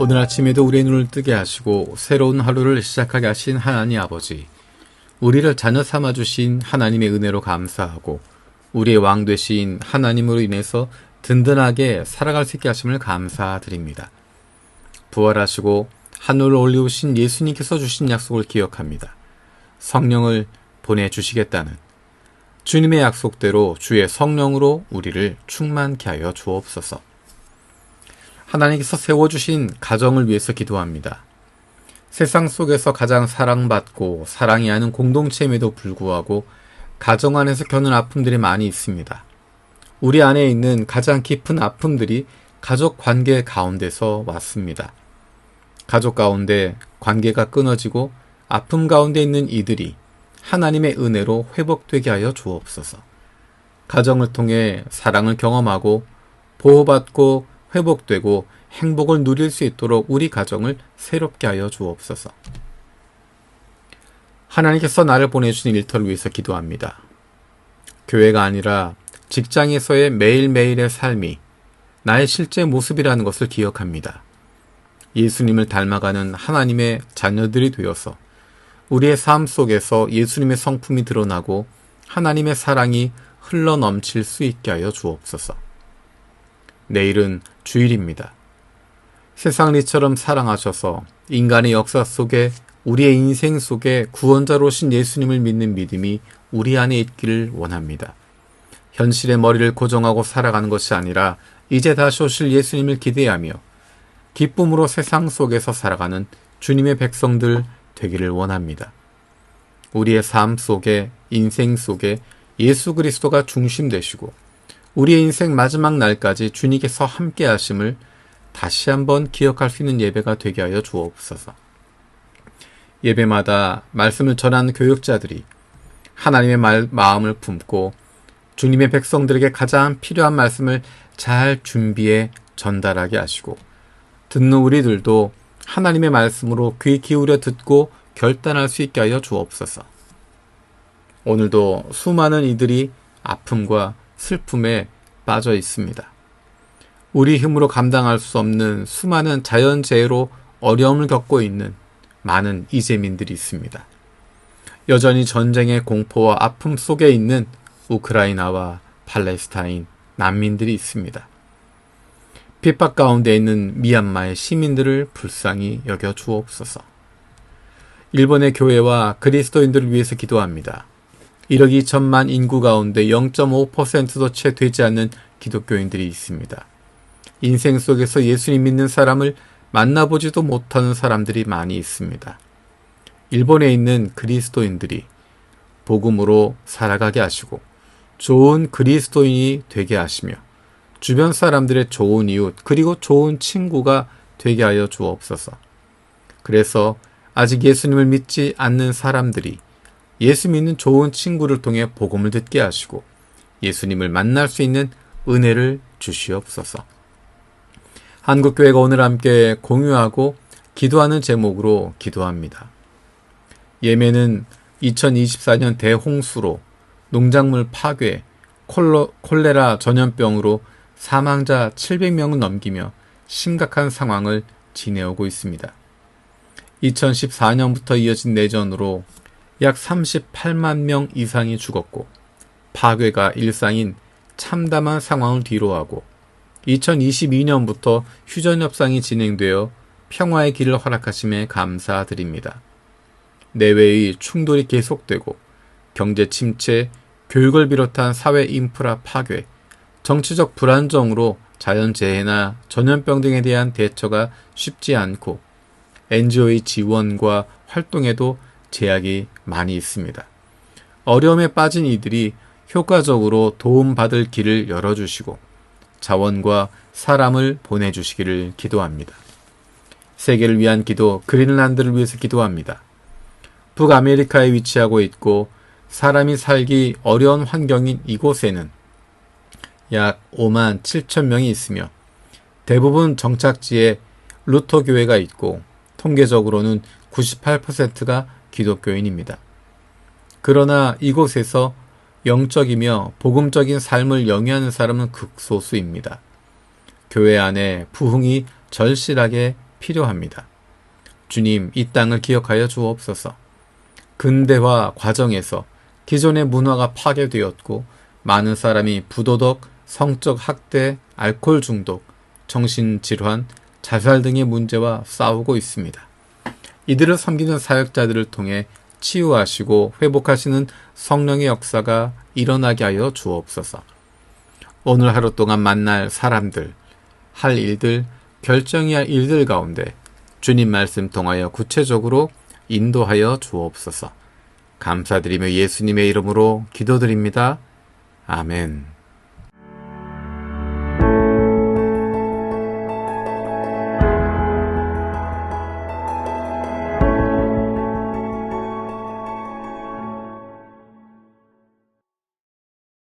오늘 아침에도 우리의 눈을 뜨게 하시고 새로운 하루를 시작하게 하신 하나님 아버지, 우리를 자녀 삼아주신 하나님의 은혜로 감사하고 우리의 왕 되신 하나님으로 인해서 든든하게 살아갈 수 있게 하심을 감사드립니다. 부활하시고 하늘을 올리우신 예수님께서 주신 약속을 기억합니다. 성령을 보내주시겠다는 주님의 약속대로 주의 성령으로 우리를 충만케 하여 주옵소서. 하나님께서 세워주신 가정을 위해서 기도합니다. 세상 속에서 가장 사랑받고 사랑이 하는 공동체임에도 불구하고 가정 안에서 겪는 아픔들이 많이 있습니다. 우리 안에 있는 가장 깊은 아픔들이 가족 관계 가운데서 왔습니다. 가족 가운데 관계가 끊어지고 아픔 가운데 있는 이들이 하나님의 은혜로 회복되게 하여 주옵소서. 가정을 통해 사랑을 경험하고 보호받고 회복되고 행복을 누릴 수 있도록 우리 가정을 새롭게 하여 주옵소서. 하나님께서 나를 보내주신 일터를 위해서 기도합니다. 교회가 아니라 직장에서의 매일매일의 삶이 나의 실제 모습이라는 것을 기억합니다. 예수님을 닮아가는 하나님의 자녀들이 되어서 우리의 삶 속에서 예수님의 성품이 드러나고 하나님의 사랑이 흘러넘칠 수 있게 하여 주옵소서. 내일은 주일입니다. 세상 이처럼 사랑하셔서 인간의 역사 속에 우리의 인생 속에 구원자로 오신 예수님을 믿는 믿음이 우리 안에 있기를 원합니다. 현실의 머리를 고정하고 살아가는 것이 아니라 이제 다시 오실 예수님을 기대하며 기쁨으로 세상 속에서 살아가는 주님의 백성들 되기를 원합니다. 우리의 삶 속에, 인생 속에 예수 그리스도가 중심 되시고 우리의 인생 마지막 날까지 주님께서 함께 하심을 다시 한번 기억할 수 있는 예배가 되게 하여 주옵소서. 예배마다 말씀을 전하는 교육자들이 하나님의 마음을 품고 주님의 백성들에게 가장 필요한 말씀을 잘 준비해 전달하게 하시고 듣는 우리들도 하나님의 말씀으로 귀 기울여 듣고 결단할 수 있게 하여 주옵소서. 오늘도 수많은 이들이 아픔과 슬픔에 빠져 있습니다. 우리 힘으로 감당할 수 없는 수많은 자연재해로 어려움을 겪고 있는 많은 이재민들이 있습니다. 여전히 전쟁의 공포와 아픔 속에 있는 우크라이나와 팔레스타인 난민들이 있습니다. 핍박 가운데 있는 미얀마의 시민들을 불쌍히 여겨 주옵소서. 일본의 교회와 그리스도인들을 위해서 기도합니다. 1억 2천만 인구 가운데 0.5%도 채 되지 않는 기독교인들이 있습니다. 인생 속에서 예수님 믿는 사람을 만나보지도 못하는 사람들이 많이 있습니다. 일본에 있는 그리스도인들이 복음으로 살아가게 하시고 좋은 그리스도인이 되게 하시며 주변 사람들의 좋은 이웃 그리고 좋은 친구가 되게 하여 주옵소서. 그래서 아직 예수님을 믿지 않는 사람들이 예수 믿는 좋은 친구를 통해 복음을 듣게 하시고 예수님을 만날 수 있는 은혜를 주시옵소서. 한국교회가 오늘 함께 공유하고 기도하는 제목으로 기도합니다. 예멘은 2024년 대홍수로 농작물 파괴, 콜레라 전염병으로 사망자 700명을 넘기며 심각한 상황을 지내오고 있습니다. 2014년부터 이어진 내전으로 약 38만 명 이상이 죽었고 파괴가 일상인 참담한 상황을 뒤로하고 2022년부터 휴전협상이 진행되어 평화의 길을 허락하심에 감사드립니다. 내외의 충돌이 계속되고 경제 침체, 교육을 비롯한 사회 인프라 파괴, 정치적 불안정으로 자연재해나 전염병 등에 대한 대처가 쉽지 않고 NGO의 지원과 활동에도 제약이 많이 있습니다. 어려움에 빠진 이들이 효과적으로 도움받을 길을 열어주시고 자원과 사람을 보내주시기를 기도합니다. 세계를 위한 기도, 그린란드를 위해서 기도합니다. 북아메리카에 위치하고 있고 사람이 살기 어려운 환경인 이곳에는 약 5만 7천 명이 있으며 대부분 정착지에 루터 교회가 있고 통계적으로는 98%가 기독교인입니다. 그러나 이곳에서 영적이며 복음적인 삶을 영위하는 사람은 극소수입니다. 교회 안에 부흥이 절실하게 필요합니다. 주님, 이 땅을 기억하여 주옵소서. 근대화 과정에서 기존의 문화가 파괴되었고 많은 사람이 부도덕, 성적 학대, 알코올 중독, 정신질환, 자살 등의 문제와 싸우고 있습니다. 이들을 섬기는 사역자들을 통해 치유하시고 회복하시는 성령의 역사가 일어나게 하여 주옵소서. 오늘 하루 동안 만날 사람들, 할 일들, 결정해야 할 일들 가운데 주님 말씀 통하여 구체적으로 인도하여 주옵소서. 감사드리며 예수님의 이름으로 기도드립니다. 아멘.